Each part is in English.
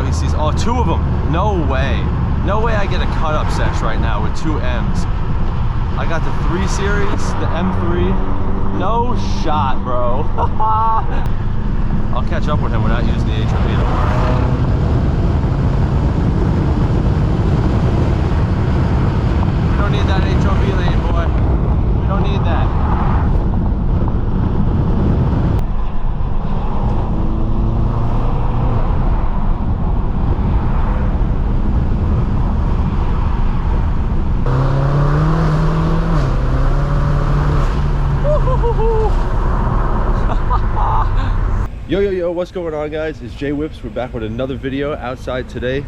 me see. Oh, 2 of them. No way. No way I get a cut-up sesh right now with 2 M's. I got the 3 series, the M3. No shot, bro. I'll catch up with him without using the HOV, don't worry. We don't need that HOV lane, boy. We don't need that. Yo, what's going on, guys? It's Jaywhips. We're back with another video outside today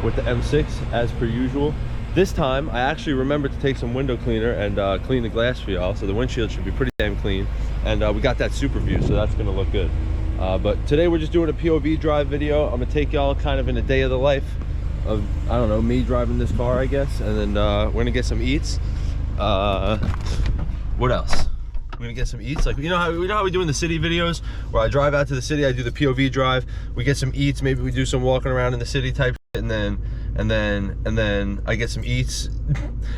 with the M6 as per usual. This time I actually remembered to take some window cleaner and clean the glass for y'all, so the windshield should be pretty damn clean, and we got that super view, so that's gonna look good. But today we're just doing a POV drive video. I'm gonna take y'all kind of in a day of the life of, I don't know, me driving this car, I guess, and then we're gonna get some eats. What else? We're gonna get some eats, like you know how we do in the city videos where I drive out to the city, I do the POV drive, we get some eats, maybe we do some walking around in the city type shit, and then I get some eats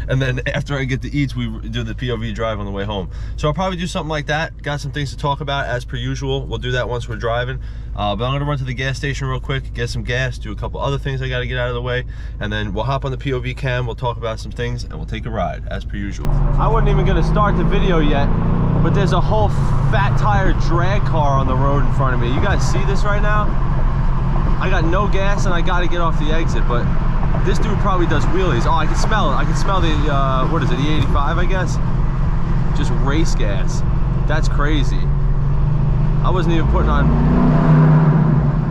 and then after I get the eats we do the POV drive on the way home. So I'll probably do something like that. Got some things to talk about as per usual. We'll do that once we're driving, but I'm gonna run to the gas station real quick, get some gas, do a couple other things I gotta get out of the way, and then we'll hop on the POV cam, we'll talk about some things, and we'll take a ride as per usual. I wasn't even gonna start the video yet, but there's a whole fat tire drag car on the road in front of me. You guys see this right now? I got no gas and I gotta get off the exit, but this dude probably does wheelies. Oh, I can smell it. I can smell the, what is it, the 85, I guess? Just race gas. That's crazy. I wasn't even putting on,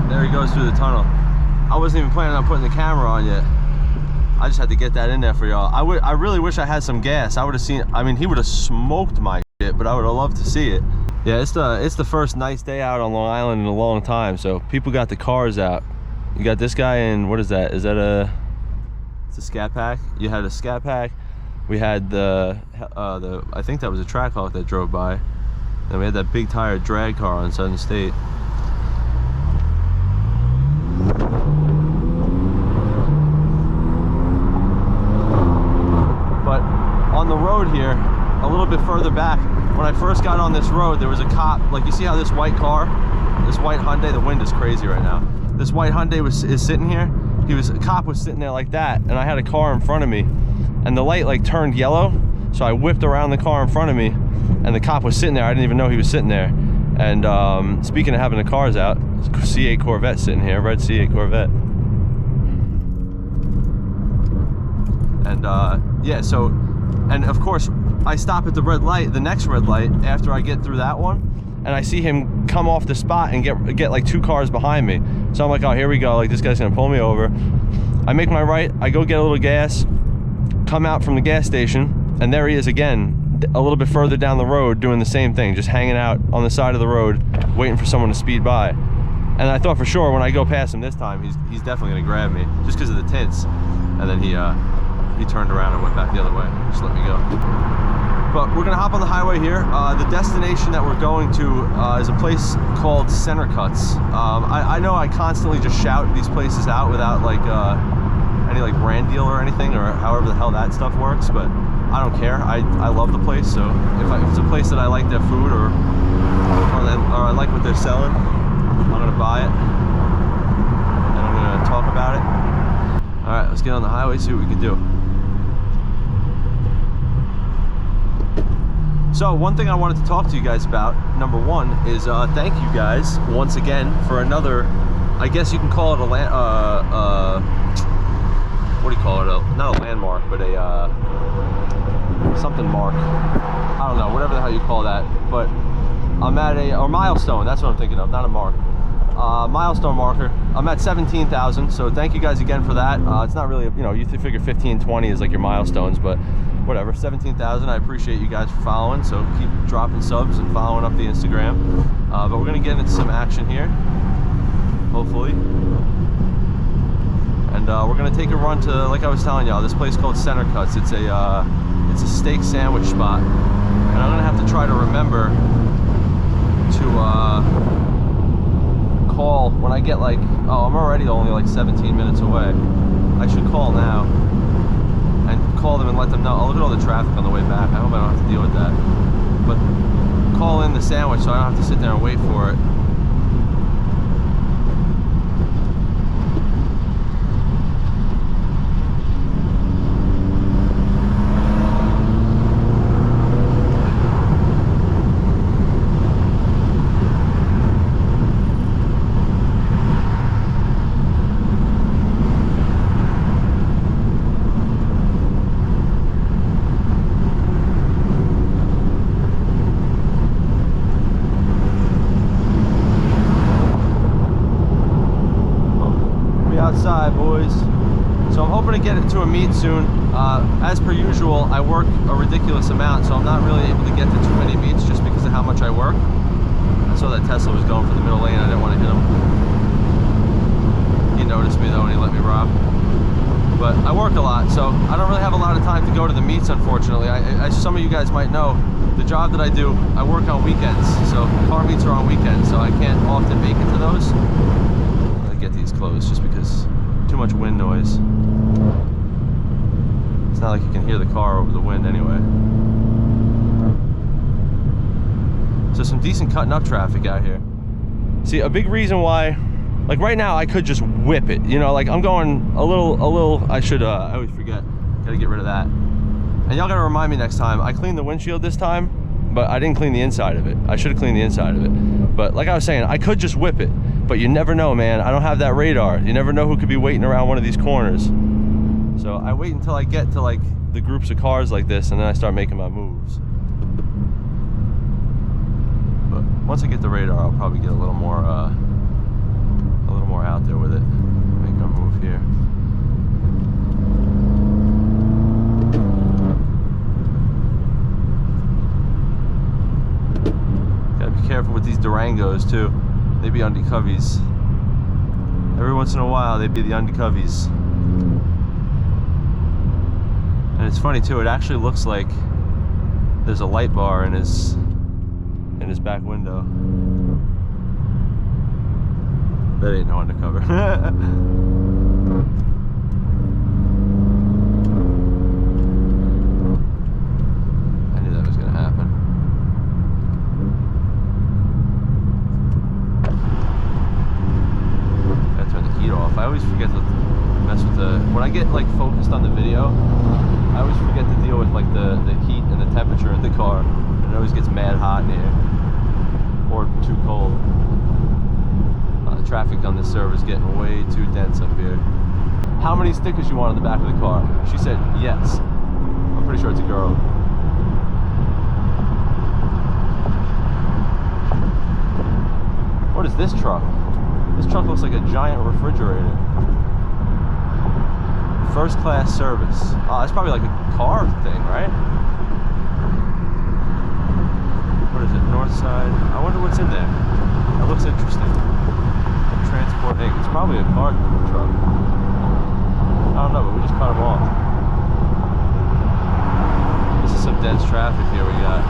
there he goes through the tunnel. I wasn't even planning on putting the camera on yet. I just had to get that in there for y'all. I really wish I had some gas. I would have seen, I mean, he would have smoked my shit, but I would have loved to see it. Yeah, it's the first nice day out on Long Island in a long time, so people got the cars out. You got this guy in, what is that? Is that it's a Scat Pack? You had a Scat Pack. We had the I think that was a Trackhawk that drove by. Then we had that big tire drag car on Southern State. But on the road here, a little bit further back, when I first got on this road, there was a cop. Like, you see how this white car, this white Hyundai, the wind is crazy right now. This white Hyundai is sitting here. A cop was sitting there like that, and I had a car in front of me, and the light like turned yellow, so I whipped around the car in front of me, and the cop was sitting there. I didn't even know he was sitting there. And speaking of having the cars out, C8 Corvette sitting here, red C8 Corvette. And yeah, so, and of course, I stop at the red light, the next red light, after I get through that one, and I see him come off the spot and get like 2 cars behind me. So I'm like, oh, here we go, like this guy's gonna pull me over. I make my right, I go get a little gas, come out from the gas station, and there he is again, a little bit further down the road doing the same thing, just hanging out on the side of the road, waiting for someone to speed by. And I thought for sure when I go past him this time, he's definitely gonna grab me, just because of the tints. And then he turned around and went back the other way, just let me go. But we're gonna hop on the highway here. The destination that we're going to is a place called Center Cuts. I know I constantly just shout these places out without like any like brand deal or anything, or however the hell that stuff works, but I don't care. I love the place, so if it's a place that I like their food or I like what they're selling, I'm gonna buy it and I'm gonna talk about it. All right, let's get on the highway, see what we can do. So one thing I wanted to talk to you guys about, number one, is thank you guys once again for another, I guess you can call it a what do you call it? Not a landmark, but a something mark. I don't know, whatever the hell you call that. But I'm at a milestone. That's what I'm thinking of, not a mark. Milestone marker. I'm at 17,000. So thank you guys again for that. It's not really, you know, you figure 15, 20 is like your milestones, but whatever, 17,000. I appreciate you guys for following, so keep dropping subs and following up the Instagram. But we're gonna get into some action here, hopefully. And we're gonna take a run to, like I was telling y'all, this place called Center Cuts. It's a steak sandwich spot, and I'm gonna have to try to remember to call when I get like, oh, I'm already only like 17 minutes away. I should call now and call them and let them know. Oh, look at all the traffic on the way back. I hope I don't have to deal with that. But call in the sandwich so I don't have to sit there and wait for it. Outside, boys. So I'm hoping to get it to a meet soon. As per usual, I work a ridiculous amount, so I'm not really able to get to too many meets just because of how much I work. I saw that Tesla was going for the middle lane. I didn't want to hit him. He noticed me though and he let me rob. But I work a lot, so I don't really have a lot of time to go to the meets, unfortunately. As some of you guys might know, the job that I do, I work on weekends. So car meets are on weekends, so I can't often make it to those. Get these closed just because too much wind noise. It's not like you can hear the car over the wind anyway. So some decent cutting up traffic out here. See, a big reason why, like right now I could just whip it, you know, like I'm going a little, I always forget, gotta get rid of that. And y'all gotta remind me next time. I cleaned the windshield this time, but I didn't clean the inside of it. I should have cleaned the inside of it. But like I was saying, I could just whip it. But you never know, man. I don't have that radar. You never know who could be waiting around one of these corners. So I wait until I get to like the groups of cars like this, and then I start making my moves. But once I get the radar, I'll probably get a little more out there with it. Make our move here. Gotta be careful with these Durangos too. They be undercovies. Every once in a while, they be the undercovies. And it's funny too. It actually looks like there's a light bar in his back window. That ain't no undercover. I knew that was gonna happen. Off. I always forget to mess with when I get like focused on the video, I always forget to deal with like the heat and the temperature in the car. And it always gets mad hot in here. Or too cold. The traffic on this server is getting way too dense up here. How many stickers you want on the back of the car? She said yes. I'm pretty sure it's a girl. What is this truck? This truck looks like a giant refrigerator. First class service. Oh, that's probably like a car thing, right? What is it? North side. I wonder what's in there. That looks interesting. Transport Inc. It's probably a car truck. I don't know, but we just cut them off. This is some dense traffic here we got.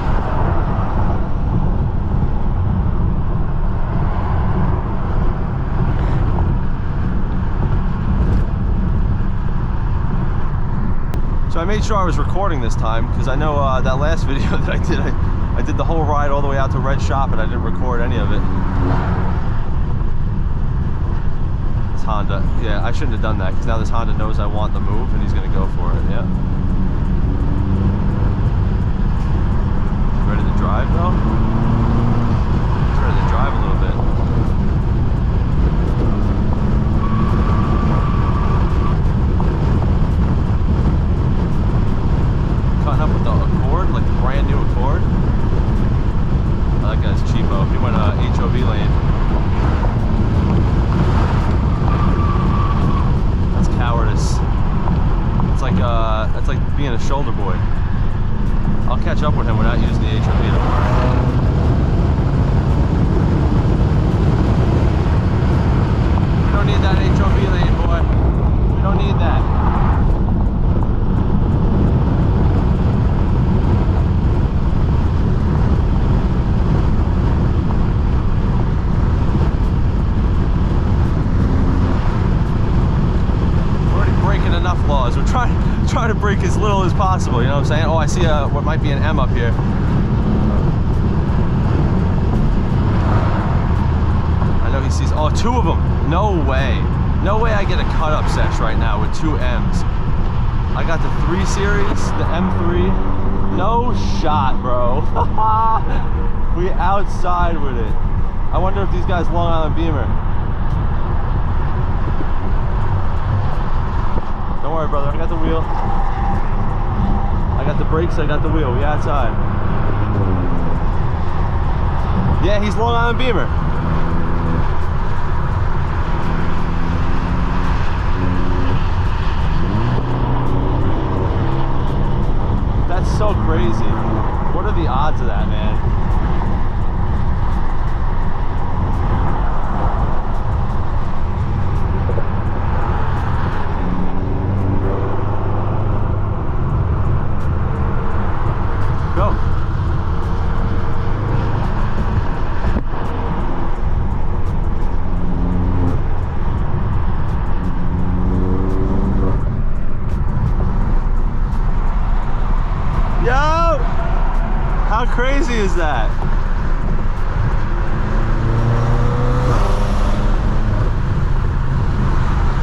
So I made sure I was recording this time because I know that last video that I did the whole ride all the way out to Red Shop and I didn't record any of it. This Honda, yeah, I shouldn't have done that because now this Honda knows I want the move and he's gonna go for it, yeah. Ready to drive though? He's ready to drive a little bit. Cutting up with the Accord, like the brand new Accord. Oh, that guy's cheapo. He went HOV lane. That's cowardice. It's like being a shoulder boy. I'll catch up with him without using the HOV, don't worry. We don't need that HOV lane, boy. We don't need that. trying to brake as little as possible, you know what I'm saying? Oh, I see what might be an M up here. I know he sees, oh, 2 of them. No way. No way I get a cut-up sesh right now with 2 M's. I got the 3 Series, the M3. No shot, bro. We outside with it. I wonder if these guys Longislandbimmer. Don't worry, brother. I got the wheel. I got the brakes. I got the wheel. We outside. Yeah, he's Longislandbimmer. That's so crazy. What are the odds of that, man? How crazy is that?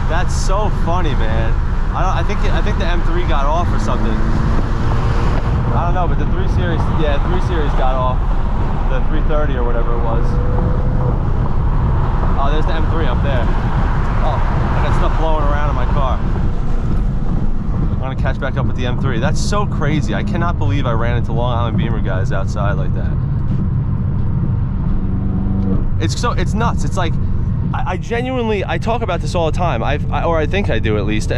That's so funny, man. I think the M3 got off or something. I don't know, but the 3 Series, yeah, 3 Series got off. The 330 or whatever it was. Oh, there's the M3 up there. Oh, I got stuff blowing around in my car. I'm gonna catch back up with the M3. That's so crazy. I cannot believe I ran into Longislandbimmer guys outside like that. It's nuts. It's like, I genuinely, I talk about this all the time. Or I think I do at least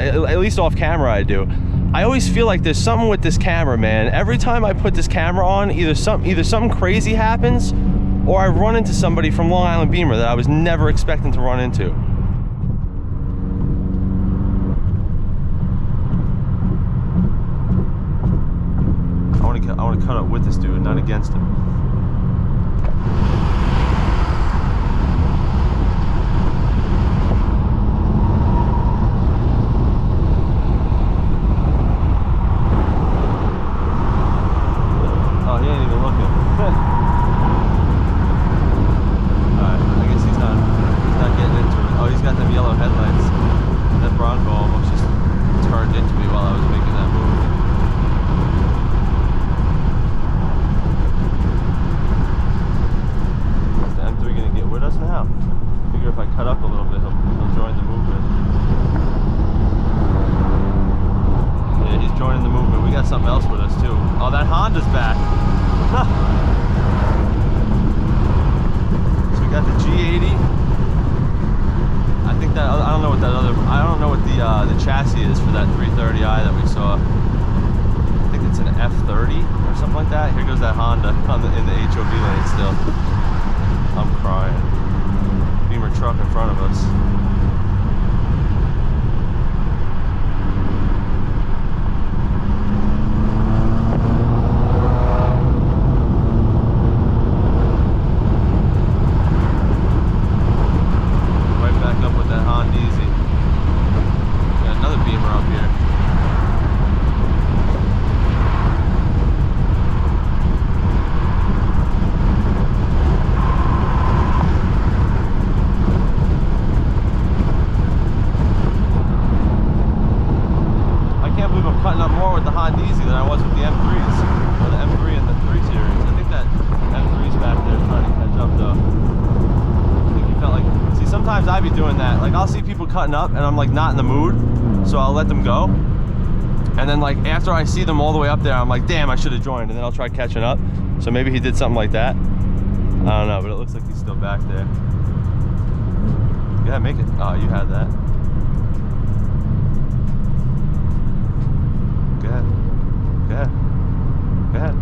off camera I do. I always feel like there's something with this camera, man. Every time I put this camera on, either something crazy happens, or I run into somebody from Longislandbimmer that I was never expecting to run into. I want to cut up with this dude, not against him. Oh, he ain't even looking. Alright, I guess he's not getting into it. Oh, he's got them yellow headlights. That Bronco almost just turned into me while I was making that move. Now, figure if I cut up a little bit, he'll join the movement. Yeah, he's joining the movement. We got something else with us too. Oh, that Honda's back. So we got the G80. I think that I don't know what the chassis is for that 330i that we saw. I think it's an F30 or something like that. Here goes that Honda in the HOV lane still. I'm crying. Beamer truck in front of us. Right back up with that Honda Easy. Got another Beamer up here. Cutting up more with the Honda Easy than I was with the M3s, or the M3 and the 3 Series. I think that M3's back there trying to catch up though. I think he felt like, see, sometimes I be doing that. Like, I'll see people cutting up and I'm like not in the mood, so I'll let them go. And then like after I see them all the way up there, I'm like, damn, I should have joined, and then I'll try catching up. So maybe he did something like that. I don't know, but it looks like he's still back there. Yeah, make it. Oh, you had that. Go ahead. Go ahead. Go ahead.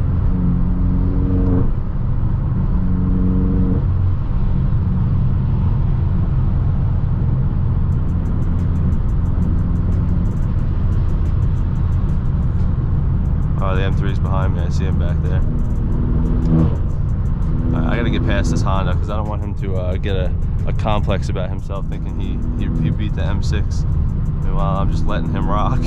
Oh, the M3's behind me. I see him back there. I gotta get past this Honda because I don't want him to get a complex about himself, thinking he beat the M6. Meanwhile, I'm just letting him rock.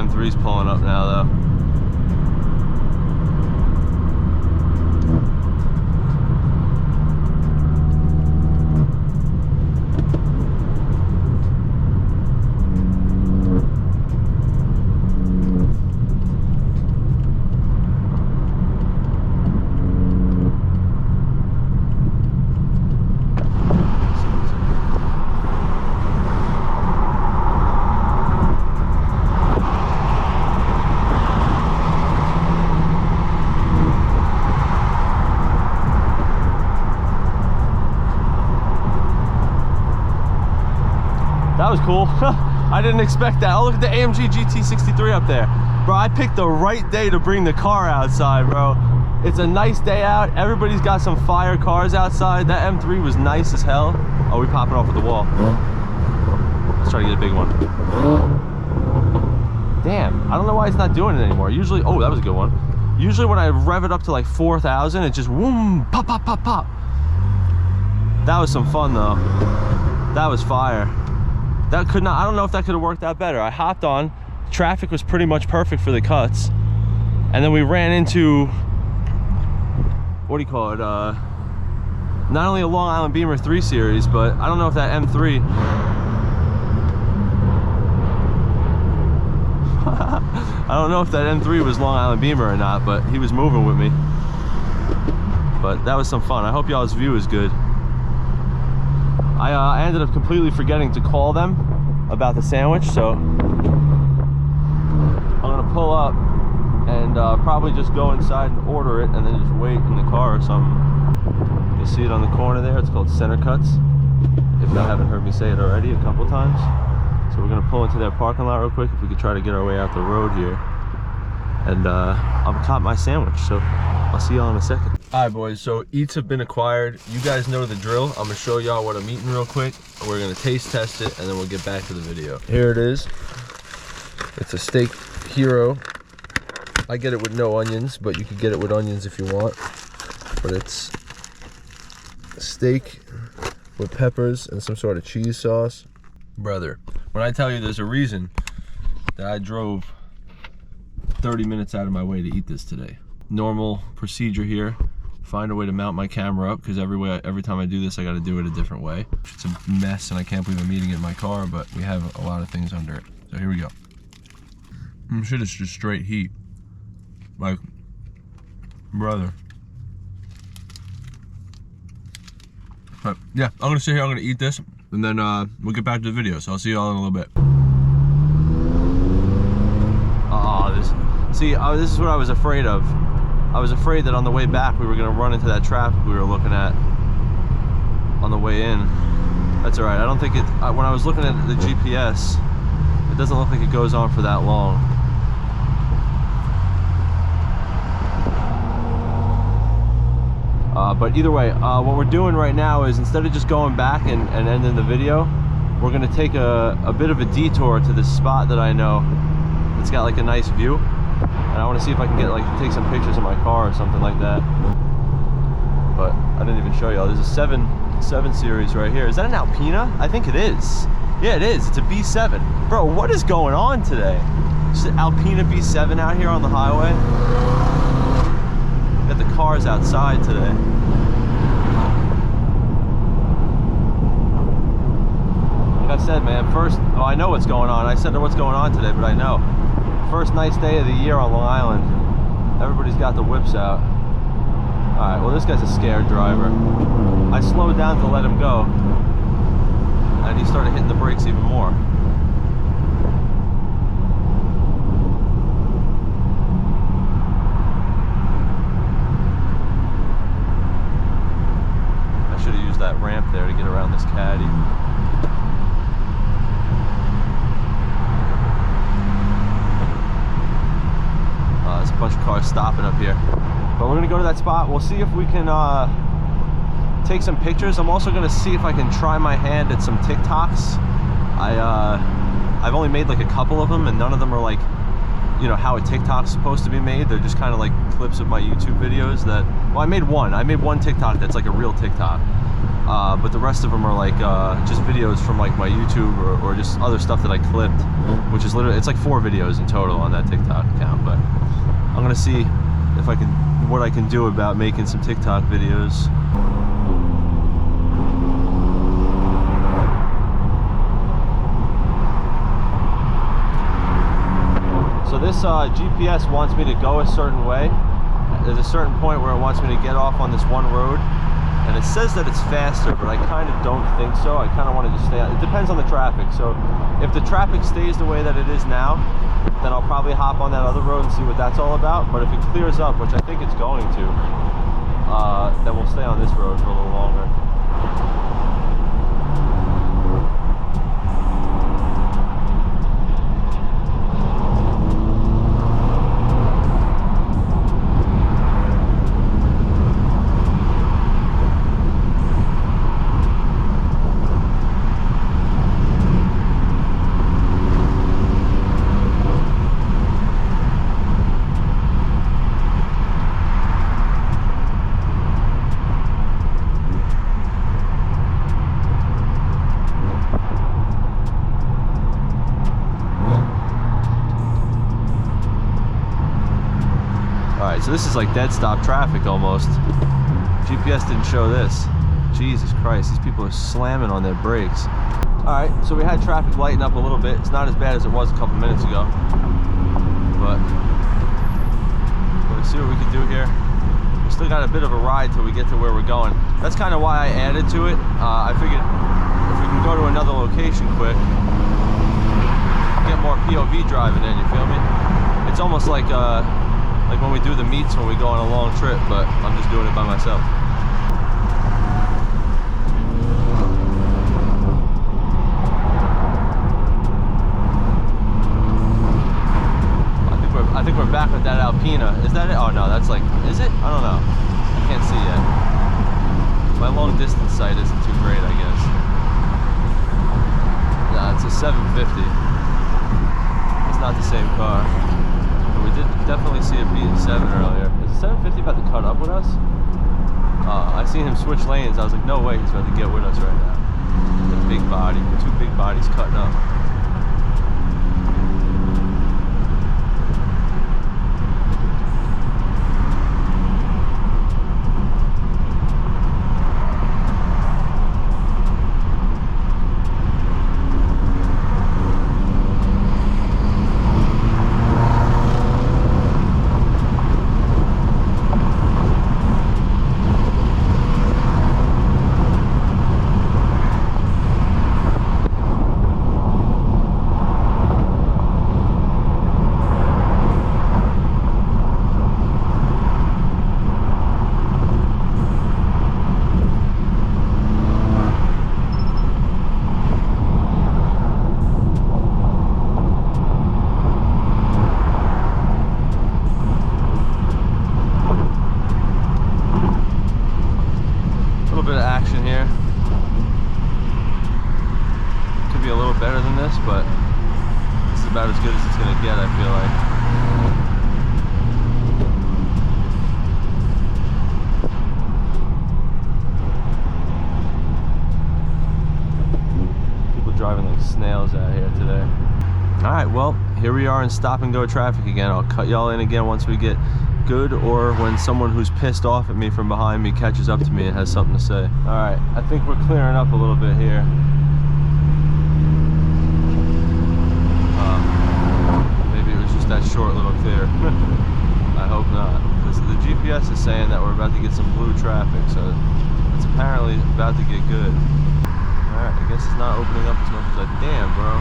M3's pulling up now though. That was cool. I didn't expect that. Oh, look at the AMG GT63 up there. Bro, I picked the right day to bring the car outside, bro. It's a nice day out. Everybody's got some fire cars outside. That M3 was nice as hell. Oh, we popping off at the wall. Let's try to get a big one. Damn, I don't know why it's not doing it anymore. Usually, oh, that was a good one. Usually when I rev it up to like 4,000, it just whoom, pop, pop, pop, pop. That was some fun though. That was fire. That could not, I don't know if that could have worked out better. I hopped on, traffic was pretty much perfect for the cuts. And then we ran into, what do you call it? Not only a Longislandbimmer 3 Series, but I don't know if that M3. I don't know if that M3 was Longislandbimmer or not, but he was moving with me. But that was some fun. I hope y'all's view is good. I ended up completely forgetting to call them about the sandwich, so I'm gonna pull up and probably just go inside and order it and then just wait in the car or something. You see it on the corner there, it's called Center Cuts, if y'all haven't heard me say it already a couple times. So we're gonna pull into their parking lot real quick if we could try to get our way out the road here. And I'll cop my sandwich, so I'll see y'all in a second. All right, boys, so eats have been acquired. You guys know the drill. I'm gonna show y'all what I'm eating real quick. We're gonna taste test it, and then we'll get back to the video. Here it is. It's a steak hero. I get it with no onions, but you could get it with onions if you want. But it's a steak with peppers and some sort of cheese sauce. Brother, when I tell you there's a reason that I drove 30 minutes out of my way to eat this today. Normal procedure here. Find a way to mount my camera up, because every time I do this I got to do it a different way. It's a mess and I can't believe I'm eating it in my car, but we have a lot of things under it. So here we go. Shit is just straight heat. Like, brother. But yeah, I'm gonna sit here, I'm gonna eat this, and then we'll get back to the video. So I'll see you all in a little bit. This is what I was afraid of. I was afraid that on the way back we were gonna run into that traffic we were looking at on the way in. That's all right. I don't think it, when I was looking at the GPS, it doesn't look like it goes on for that long. But either way, what we're doing right now is, instead of just going back and ending the video, we're gonna take a bit of a detour to this spot that I know. It's got like a nice view. And I want to see if I can take some pictures of my car or something like that. But I didn't even show y'all. There's a 7 Series right here. Is that an Alpina? I think it is. Yeah, it is. It's a B7. Bro, what is going on today? Just an Alpina B7 out here on the highway. Got the cars outside today. Like I said, man, oh, I know what's going on. I said what's going on today, but I know. First nice day of the year on Long Island. Everybody's got the whips out. Alright, well, this guy's a scared driver. I slowed down to let him go, and he started hitting the brakes even more. I should have used that ramp there to get around this caddy. There's a bunch of cars stopping up here, but we're gonna go to that spot. We'll see if we can take some pictures. I'm also gonna see if I can try my hand at some TikToks. I've only made like a couple of them, and none of them are like, you know, how a TikTok's supposed to be made. They're just kind of like clips of my YouTube videos that, well, I made one TikTok that's like a real TikTok. but the rest of them are like just videos from like my YouTube or just other stuff that I clipped, which is literally, it's like 4 videos in total on that TikTok account. But I'm gonna see if I can, what I can do about making some TikTok videos. So this GPS wants me to go a certain way. There's a certain point where it wants me to get off on this one road, and it says that it's faster, but I kind of don't think so. I kind of want to just stay on. It depends on the traffic. So if the traffic stays the way that it is now, then I'll probably hop on that other road and see what that's all about. But if it clears up, which I think it's going to, then we'll stay on this road for a little longer. So this is like dead stop traffic almost. GPS didn't show this. Jesus Christ, these people are slamming on their brakes. Alright, so we had traffic lighten up a little bit. It's not as bad as it was a couple minutes ago. But let's see what we can do here. We still got a bit of a ride till we get to where we're going. That's kind of why I added to it. I figured if we can go to another location quick, get more POV driving in, you feel me? It's almost like when we do the meets when we go on a long trip, but I'm just doing it by myself. I think we're back with that Alpina. Is that it? Oh no, that's like, is it? I don't know. I can't see yet. My long distance sight isn't too great, I guess. Nah, it's a 750. It's not the same car. We did definitely see a B7 earlier. Is the 750 about to cut up with us? I seen him switch lanes. I was like, no way he's about to get with us right now. The big body, 2 big bodies cutting up. But this is about as good as it's going to get, I feel like. People driving like snails out here today. Alright, well, here we are in stop and go traffic again. I'll cut y'all in again once we get good, or when someone who's pissed off at me from behind me catches up to me and has something to say. Alright, I think we're clearing up a little bit here. That short little clear. I hope not, because the GPS is saying that we're about to get some blue traffic, so it's apparently about to get good. Alright, I guess it's not opening up as much as I... Damn, bro.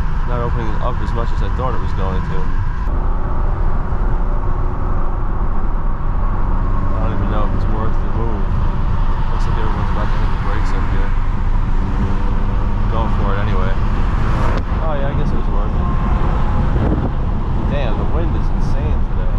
It's not opening up as much as I thought it was going to. I don't even know if it's worth the move. Looks like everyone's about to hit the brakes up here. I'm going for it anyway. Oh yeah, I guess it was worth it. Damn, the wind is insane today.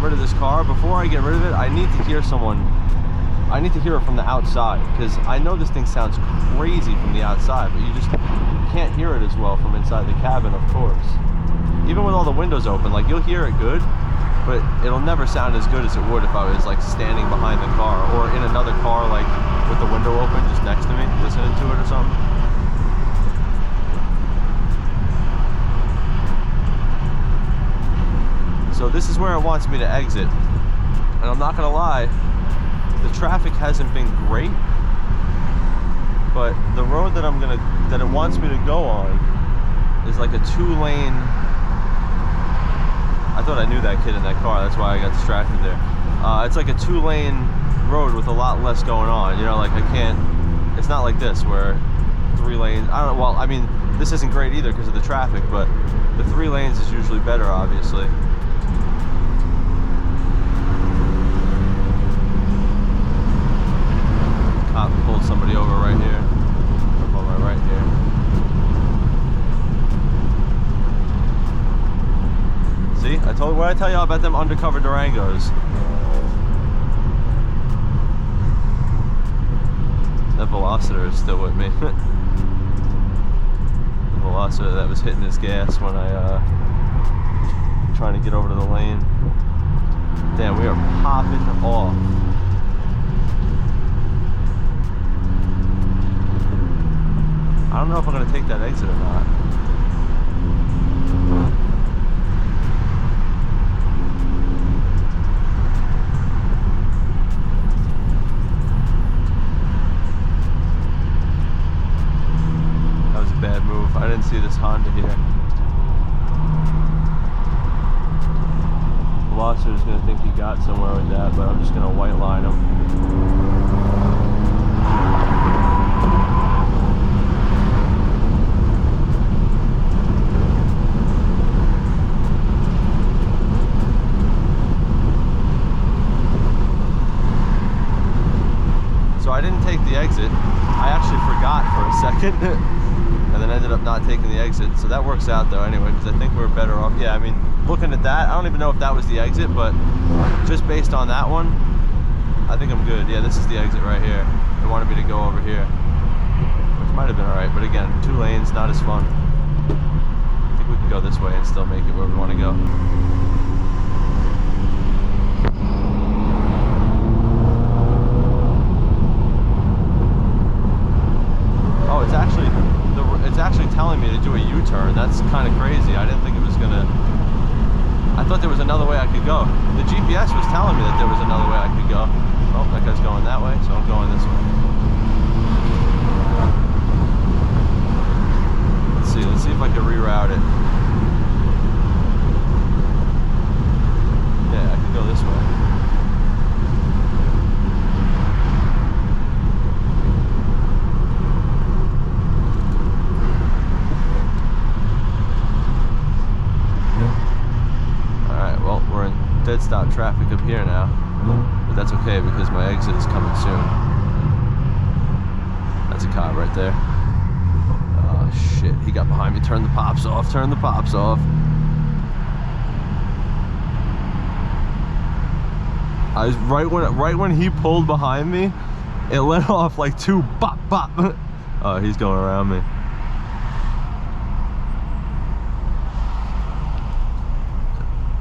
rid of this car, before I get rid of it, I need to hear someone. I need to hear it from the outside, because I know this thing sounds crazy from the outside, but you just can't hear it as well from inside the cabin, of course. Even with all the windows open, like, you'll hear it good, but it'll never sound as good as it would if I was like standing behind the car or in another car, like with the window open just next to me, listening to it or something. So this is where it wants me to exit, and I'm not gonna lie, the traffic hasn't been great, but the road that it wants me to go on is like a 2-lane. I thought I knew that kid in that car, that's why I got distracted there. It's like a 2-lane road with a lot less going on, you know, like it's not like this where 3 lanes, I don't know, well, I mean, this isn't great either because of the traffic, but the 3 lanes is usually better, obviously. Cop pulled somebody over right here, on my right here. See, what I tell y'all about them undercover Durangos? That Velociter is still with me. The Velociter that was hitting his gas when I was trying to get over to the lane. Damn, we are popping off. I don't know if I'm gonna take that exit or not. Bad move. I didn't see this Honda here. Velociter's gonna think he got somewhere with that, but I'm just gonna white line him. So I didn't take the exit. I actually forgot for a second. And then ended up not taking the exit, so that works out though anyway, because I think we're better off. Yeah, I mean, looking at that, I don't even know if that was the exit, but just based on that one, I think I'm good. Yeah, this is the exit right here. They wanted me to go over here, which might have been alright, but again, 2 lanes, not as fun. I think we can go this way and still make it where we want to go. Oh, it's actually telling me to do a U-turn. That's kind of crazy. I didn't think it was gonna. I thought there was another way I could go. The GPS was telling me that there was another way I could go. Oh, that guy's going that way, so I'm going this way. Let's see if I can reroute it. Yeah, I can go this way. Dead stop traffic up here now, but that's okay because my exit is coming soon. That's a cop right there. Oh shit, he got behind me. Turn the pops off, turn the pops off. I was right when he pulled behind me, it let off like 2 bop bop. Oh, he's going around me.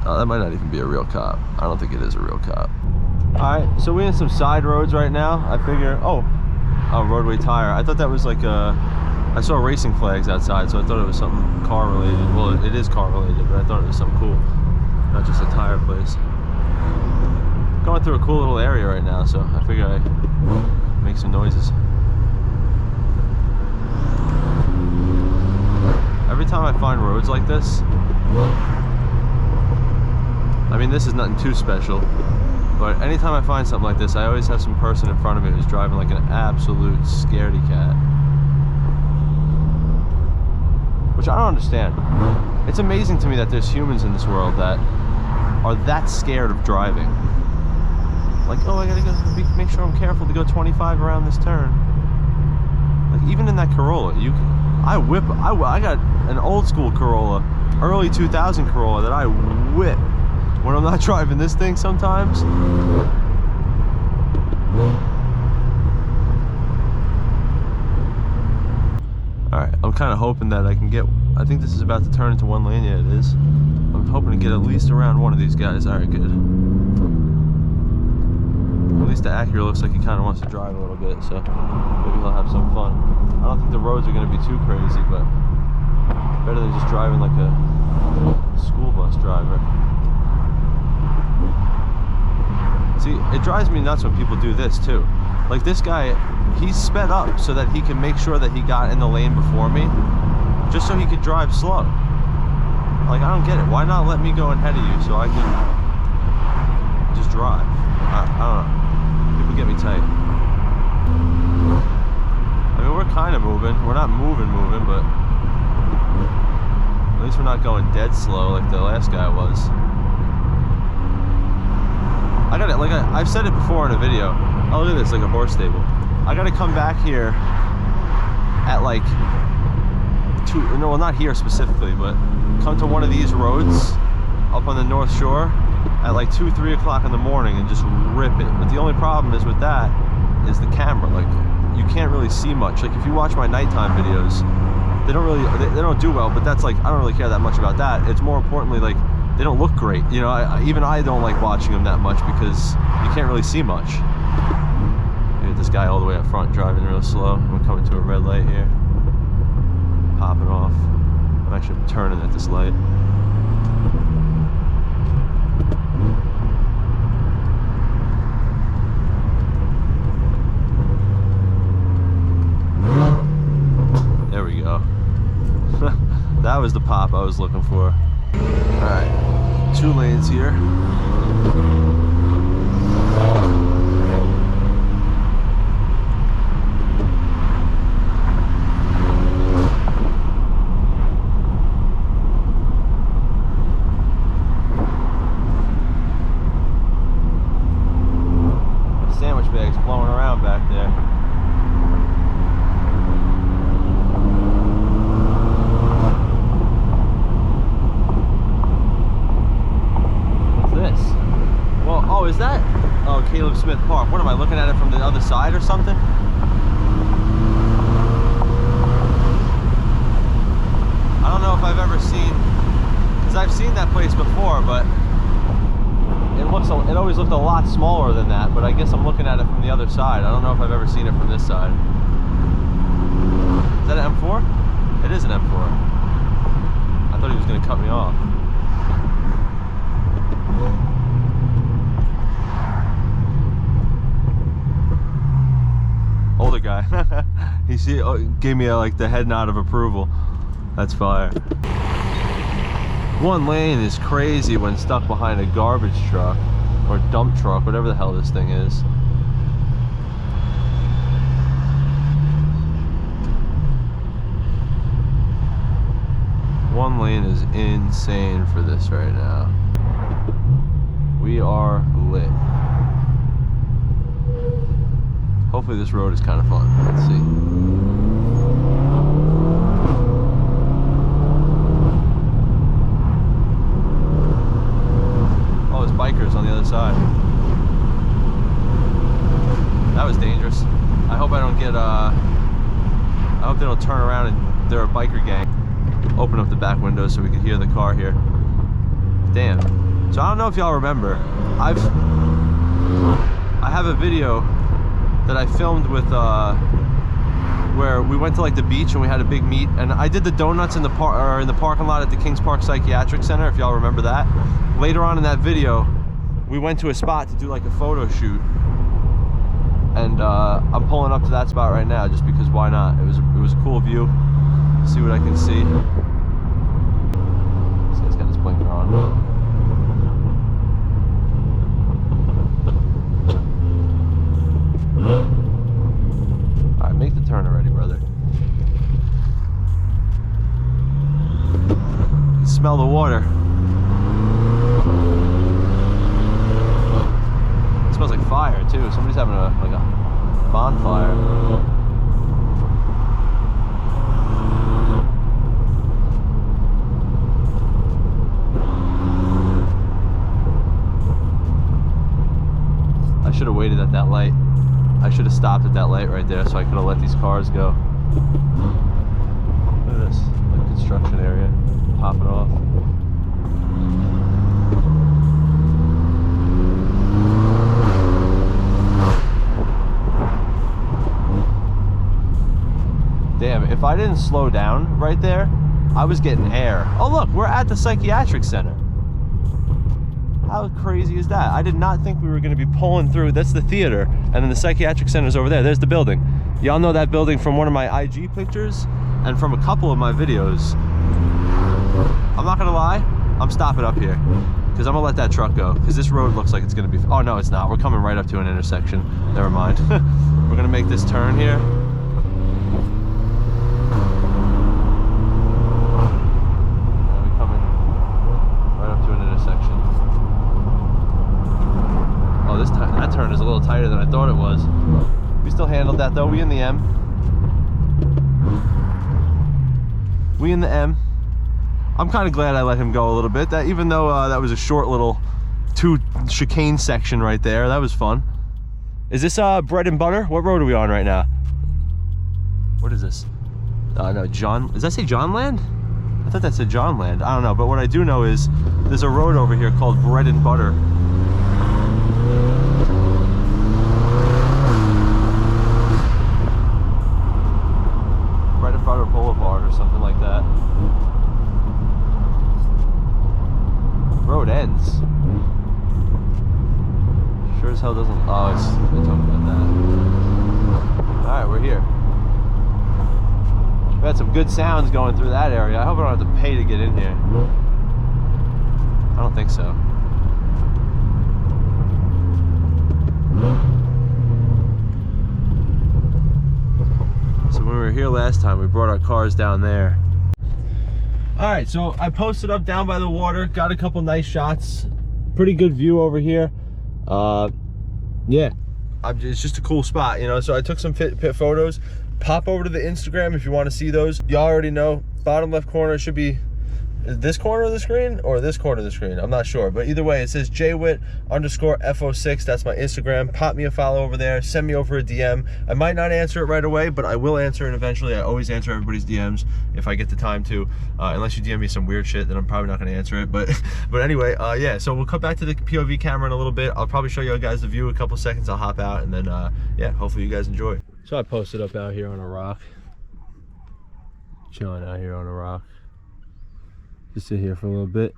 Oh, that might not even be a real cop. I don't think it is a real cop. Alright, so we're in some side roads right now. I figure, oh, roadway tire. I thought that was like I saw racing flags outside, so I thought it was something car related. Well, it is car related, but I thought it was something cool. Not just a tire place. Going through a cool little area right now, so I figure I make some noises. Every time I find roads like this, I mean, this is nothing too special, but anytime I find something like this, I always have some person in front of me who's driving like an absolute scaredy cat. Which I don't understand. It's amazing to me that there's humans in this world that are that scared of driving. Like, oh, I gotta go make sure I'm careful to go 25 around this turn. Like, even in that Corolla, I got an old school Corolla, early 2000 Corolla that I whip when I'm not driving this thing sometimes. Alright, I'm kind of hoping that I can get, I think this is about to turn into one lane. Yeah, it is. I'm hoping to get at least around one of these guys. Alright, good. At least the Acura looks like he kind of wants to drive a little bit, so maybe he'll have some fun. I don't think the roads are going to be too crazy, but better than just driving like a school bus driver. See, it drives me nuts when people do this too. Like this guy, he's sped up so that he can make sure that he got in the lane before me, just so he could drive slow. Like, I don't get it. Why not let me go ahead of you so I can just drive? I don't know. People get me tight. I mean, we're kind of moving. We're not moving, but at least we're not going dead slow like the last guy was. I got it. Like I've said it before in a video. Oh, look at this, like a horse stable. I got to come back here at like no, well, not here specifically, but come to one of these roads up on the North Shore at like 2, 3 o'clock in the morning and just rip it. But the only problem is with that is the camera. Like, you can't really see much. Like, if you watch my nighttime videos, they don't do well, but that's like, I don't really care that much about that. It's more importantly, like, they don't look great. You know, even I don't like watching them that much because you can't really see much. Look at this guy all the way up front driving real slow. I'm coming to a red light here. Popping off. I'm actually turning at this light. There we go. That was the pop I was looking for. Alright, 2 lanes here. Sandwich bags blowing around back there. Oh, is that? Oh, Caleb Smith Park. What am I looking at it from the other side or something? I don't know if I've ever seen, because I've seen that place before, but it always looked a lot smaller than that. But I guess I'm looking at it from the other side. I don't know if I've ever seen it from this side. Is that an M4? It is an M4. I thought he was going to cut me off. Older guy. He gave me like the head nod of approval. That's fire. 1 lane is crazy when stuck behind a garbage truck or dump truck, whatever the hell this thing is. One lane is insane for this right now. We are lit. Hopefully this road is kind of fun. Let's see. Oh, there's bikers on the other side. That was dangerous. I hope I don't get, I hope they don't turn around and they're a biker gang. Open up the back window so we can hear the car here. Damn. So I don't know if y'all remember. I have a video that I filmed with where we went to like the beach and we had a big meet, and I did the donuts in the parking lot at the Kings Park Psychiatric Center, if y'all remember that. Later on in that video, we went to a spot to do like a photo shoot, and I'm pulling up to that spot right now just because why not? It was a cool view. See what I can see. This guy's got his blinker on. Alright, make the turn already, brother. You can smell the water. It smells like fire too. Somebody's having a bonfire. should have waited at that light. I should have stopped at that light right there so I could have let these cars go. Look at this, like construction area, popping off. Damn, if I didn't slow down right there, I was getting air. Oh look, we're at the psychiatric center. How crazy is that? I did not think we were gonna be pulling through. That's the theater, and then the psychiatric center's over there. There's the building. Y'all know that building from one of my IG pictures and from a couple of my videos. I'm not gonna lie, I'm stopping up here because I'm gonna let that truck go because this road looks like it's gonna be, oh no, it's not. We're coming right up to an intersection. Never mind. We're gonna make this turn here. That turn is a little tighter than I thought it was. We still handled that though. We in the M. We in the M. I'm kind of glad I let him go a little bit. That even though that was a short little chicane section right there, that was fun. Is this bread and butter? What road are we on right now? What is this? No, John. Does that say Johnland? I thought that said Johnland. I don't know. But what I do know is there's a road over here called Bread and Butter. Boulevard or something like that. Road ends. Sure as hell doesn't. Oh, we'll talk about that. Alright, we're here. We had some good sounds going through that area. I hope I don't have to pay to get in here. I don't think so. So when we were here last time, we brought our cars down there. All right, so I posted up down by the water, got a couple nice shots. Pretty good view over here. Yeah, it's just a cool spot, you know. So I took some pit photos. Pop over to the Instagram if you want to see those. Y'all already know, bottom left corner should be this corner of the screen or this corner of the screen. I'm not sure, but either way, it says Jaywhip_FO6. That's my Instagram. Pop me a follow over there. Send me over a DM. I might not answer it right away, but I will answer it eventually. I always answer everybody's DMs if I get the time to. Unless you DM me some weird shit, then I'm probably not going to answer it. But anyway, yeah. So we'll cut back to the POV camera in a little bit. I'll probably show you guys the view in a couple seconds. I'll hop out and then yeah, hopefully you guys enjoy. So I posted up out here on a rock, chilling out here on a rock. Just sit here for a little bit,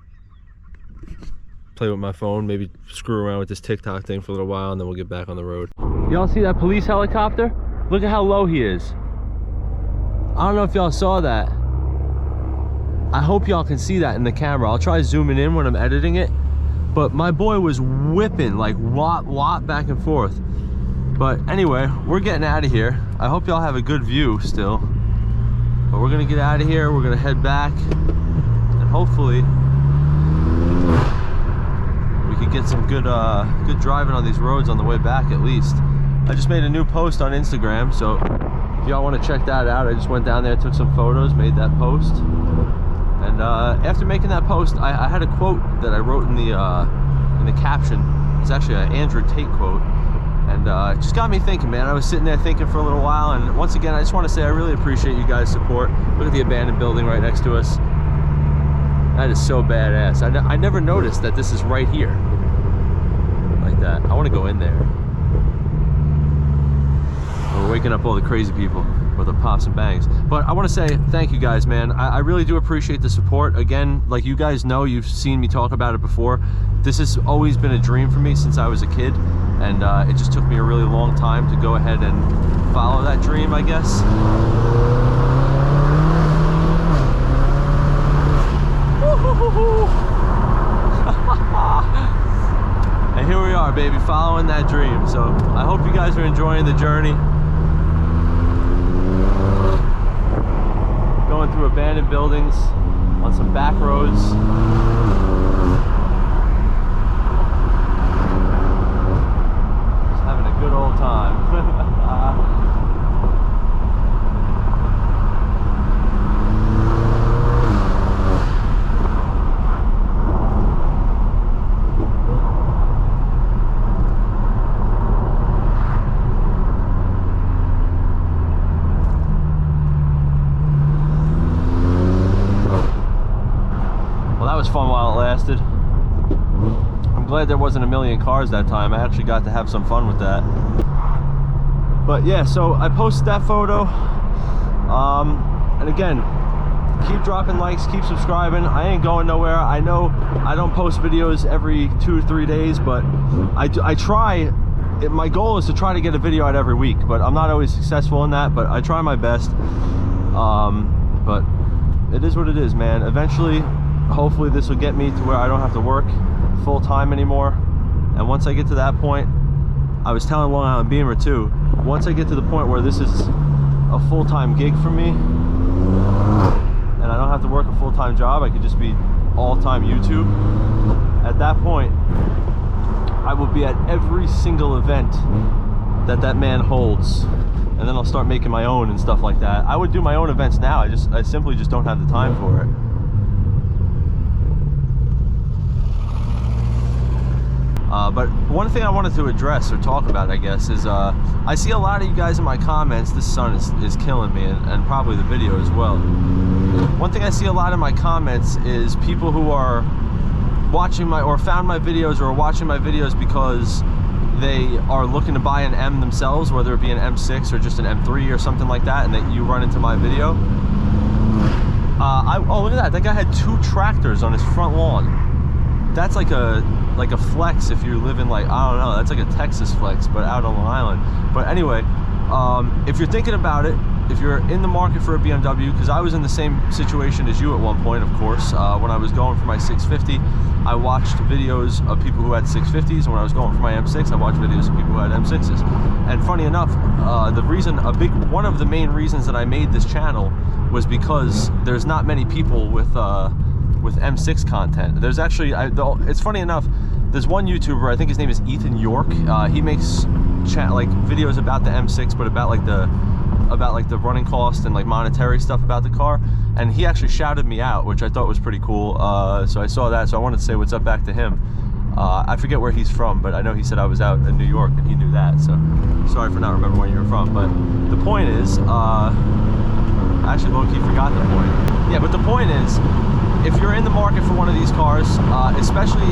play with my phone, maybe screw around with this TikTok thing for a little while, and then we'll get back on the road. Y'all see that police helicopter? Look at how low he is. I don't know if y'all saw that. I hope y'all can see that in the camera. I'll try zooming in when I'm editing it, but my boy was whipping like wop back and forth. But anyway, we're getting out of here. I hope y'all have a good view still, but we're gonna get out of here. We're gonna head back. Hopefully we could get some good driving on these roads on the way back at least. I just made a new post on Instagram, so if y'all want to check that out, I just went down there, took some photos, made that post, and after making that post, I had a quote that I wrote in the caption. It's actually an Andrew Tate quote, and it just got me thinking, man. I was sitting there thinking for a little while, and once again, I just want to say I really appreciate you guys' support. Look at the abandoned building right next to us. That is so badass. I never noticed that this is right here. Like that. I want to go in there. We're waking up all the crazy people with the pops and bangs. But I want to say thank you guys, man. I really do appreciate the support. Again, like you guys know, you've seen me talk about it before. This has always been a dream for me since I was a kid. And it just took me a really long time to go ahead and follow that dream, I guess. And here we are, baby, following that dream. So I hope you guys are enjoying the journey. Going through abandoned buildings on some back roads. Just having a good old time. glad there wasn't a million cars that time. I actually got to have some fun with that. But yeah, so I posted that photo. And again, keep dropping likes, keep subscribing. I ain't going nowhere. I know I don't post videos every 2 or 3 days, but I try. My goal is to try to get a video out every week, but I'm not always successful in that, but I try my best. But it is what it is, man. Eventually, hopefully this will get me to where I don't have to work full-time anymore. And once I get to that point, I was telling Longislandbimmer too, once I get to the point where this is a full-time gig for me, and I don't have to work a full-time job, I could just be all-time YouTube. At that point, I will be at every single event that man holds, and then I'll start making my own and stuff like that. I would do my own events now. I simply just don't have the time for it. But one thing I wanted to address or talk about, I guess, is I see a lot of you guys in my comments. This sun is killing me, and probably the video as well. One thing I see a lot in my comments is people who are watching or found my videos or are watching my videos because they are looking to buy an M themselves, whether it be an M6 or just an M3 or something like that, and that you run into my video. Oh, look at that. That guy had 2 tractors on his front lawn. That's like a flex if you live in, like, I don't know, that's like a Texas flex, but out on Long Island. But anyway, if you're thinking about it, if you're in the market for a BMW, because I was in the same situation as you at one point, of course. When I was going for my 650, I watched videos of people who had 650s, and when I was going for my M6, I watched videos of people who had M6s. And funny enough, one of the main reasons that I made this channel was because there's not many people with M6 content. There's actually, it's funny enough, there's one YouTuber, I think his name is Ethan York. He makes videos about the M6, but about the running cost and like monetary stuff about the car. And he actually shouted me out, which I thought was pretty cool. So I saw that, so I wanted to say what's up back to him. I forget where he's from, but I know he said I was out in New York and he knew that, so sorry for not remembering where you're from. But the point is, I actually low-key forgot the point. Yeah, but the point is, if you're in the market for one of these cars, especially,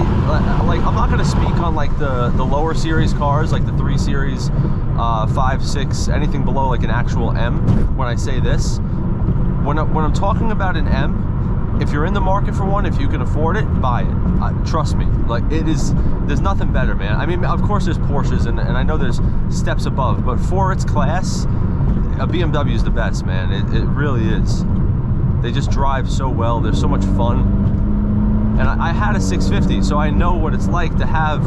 like, I'm not gonna speak on like the lower series cars, like the 3 Series, 5, 6, anything below like an actual M. When I say this, when I'm talking about an M, if you're in the market for one, if you can afford it, buy it. Trust me, like, there's nothing better, man. I mean, of course there's Porsches, and I know there's steps above, but for its class, a BMW is the best, man. It really is. They just drive so well. They're so much fun. And I had a 650, so I know what it's like to have,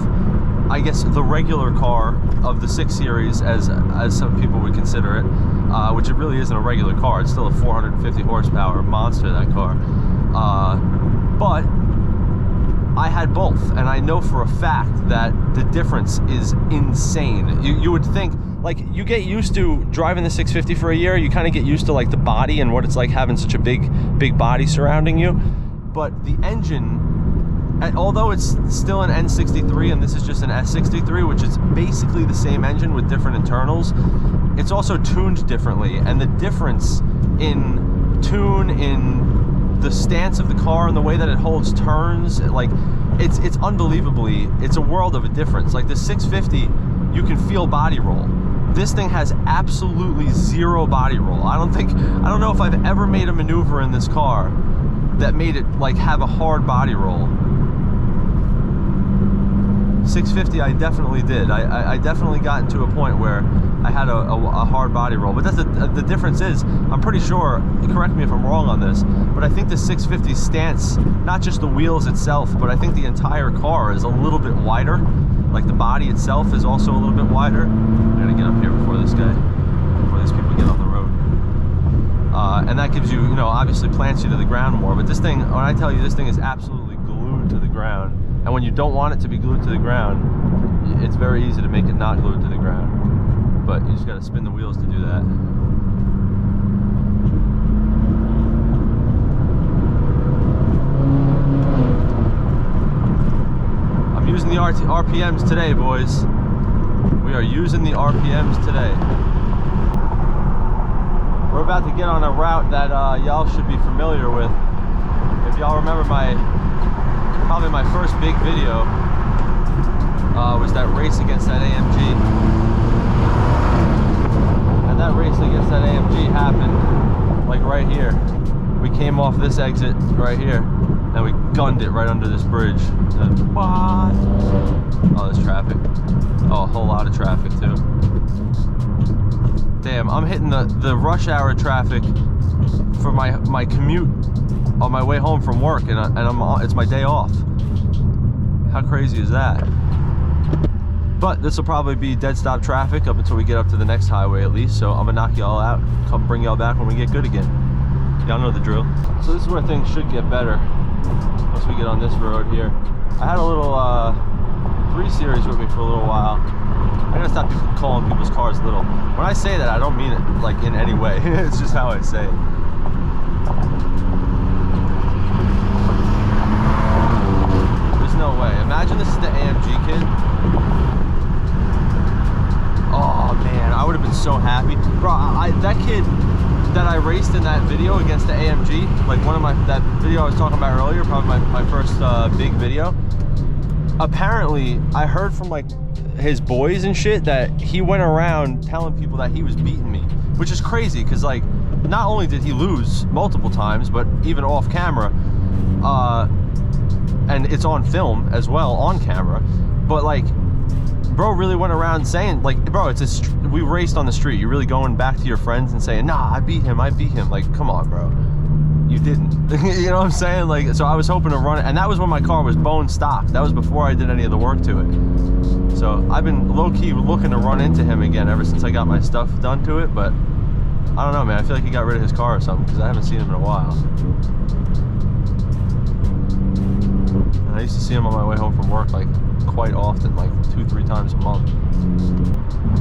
I guess, the regular car of the 6 Series, as some people would consider it, which it really isn't a regular car. It's still a 450 horsepower monster, that car. But I had both, and I know for a fact that the difference is insane. You would think, like, you get used to driving the 650 for a year, you kind of get used to like the body and what it's like having such a big body surrounding you. But the engine, although it's still an N63 and this is just an S63, which is basically the same engine with different internals, it's also tuned differently. And the difference in tune, in the stance of the car and the way that it holds turns, like, it's unbelievably, it's a world of a difference. Like the 650, you can feel body roll. This thing has absolutely 0 body roll. I don't know if I've ever made a maneuver in this car that made it like have a hard body roll. 650, I definitely did. I definitely got into a point where I had a hard body roll. But that's the difference is, I'm pretty sure, correct me if I'm wrong on this, but I think the 650 stance, not just the wheels itself, but I think the entire car is a little bit wider. Like the body itself is also a little bit wider. I gotta get up here before these people get on the road. And that gives you, obviously plants you to the ground more. But this thing, when I tell you, this thing is absolutely glued to the ground. And when you don't want it to be glued to the ground, it's very easy to make it not glued to the ground. But you just gotta spin the wheels to do that. Using the RPMs today, boys. We are using the RPMs today. We're about to get on a route that y'all should be familiar with. If y'all remember probably my first big video, was that race against that AMG. And that race against that AMG happened like right here. We came off this exit right here and we gunned it right under this bridge. And what? Oh, there's traffic. Oh, a whole lot of traffic too. Damn, I'm hitting the rush hour traffic for my commute on my way home from work, and it's my day off. How crazy is that? But this will probably be dead stop traffic up until we get up to the next highway at least. So I'm gonna knock y'all out, come bring y'all back when we get good again. Y'all know the drill. So this is where things should get better once we get on this road here. I had a little 3 Series with me for a little while. I gotta stop calling people's cars little. When I say that, I don't mean it like in any way. It's just how I say it. There's no way. Imagine this is the AMG kid. Oh man, I would have been so happy. Bro, that kid that I raced in that video against the AMG, like that video I was talking about earlier, probably my first big video. Apparently, I heard from like his boys and shit that he went around telling people that he was beating me, which is crazy because like not only did he lose multiple times, but even off camera, and it's on film as well, on camera, but like bro really went around saying like, bro, we raced on the street. You're really going back to your friends and saying, nah, I beat him. Like, come on, bro. You didn't. You know what I'm saying? Like, so I was hoping to run it, and that was when my car was bone stock. That was before I did any of the work to it. So I've been low-key looking to run into him again ever since I got my stuff done to it, but I don't know, man. I feel like he got rid of his car or something because I haven't seen him in a while. And I used to see him on my way home from work like quite often, like 2-3 times a month.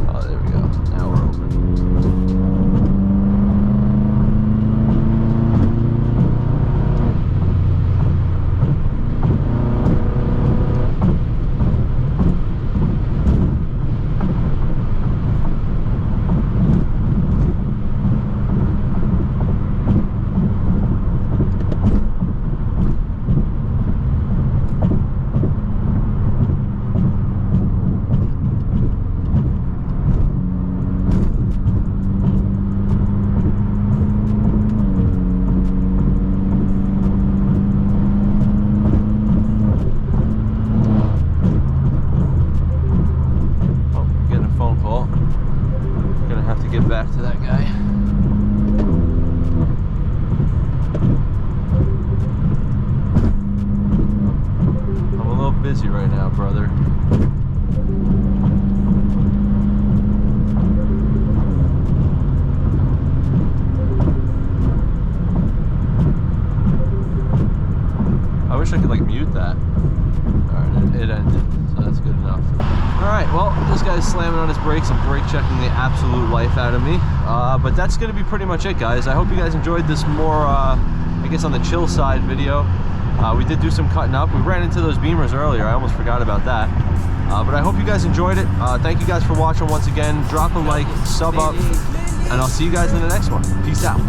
Oh, there we go. Now we're open. Back to that guy. I'm a little busy right now, brother. I wish I could like mute that. Alright, it ended, so that's good enough. Alright, well, this guy's slamming on his brakes and brake checking the absolute life out of me. But that's going to be pretty much it, guys. I hope you guys enjoyed this more, I guess, on the chill side video. We did do some cutting up. We ran into those Beamers earlier. I almost forgot about that. But I hope you guys enjoyed it. Thank you guys for watching once again. Drop a like, sub up, and I'll see you guys in the next one. Peace out.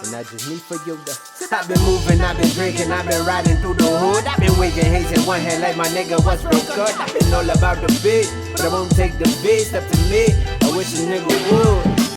And I just need for you to. I've been moving, I've been drinking, I've been riding through the hood. I've been waving hands in one hand like my nigga was real good. I've been all about the big, but I won't take the big. Step to me, I wish a nigga would.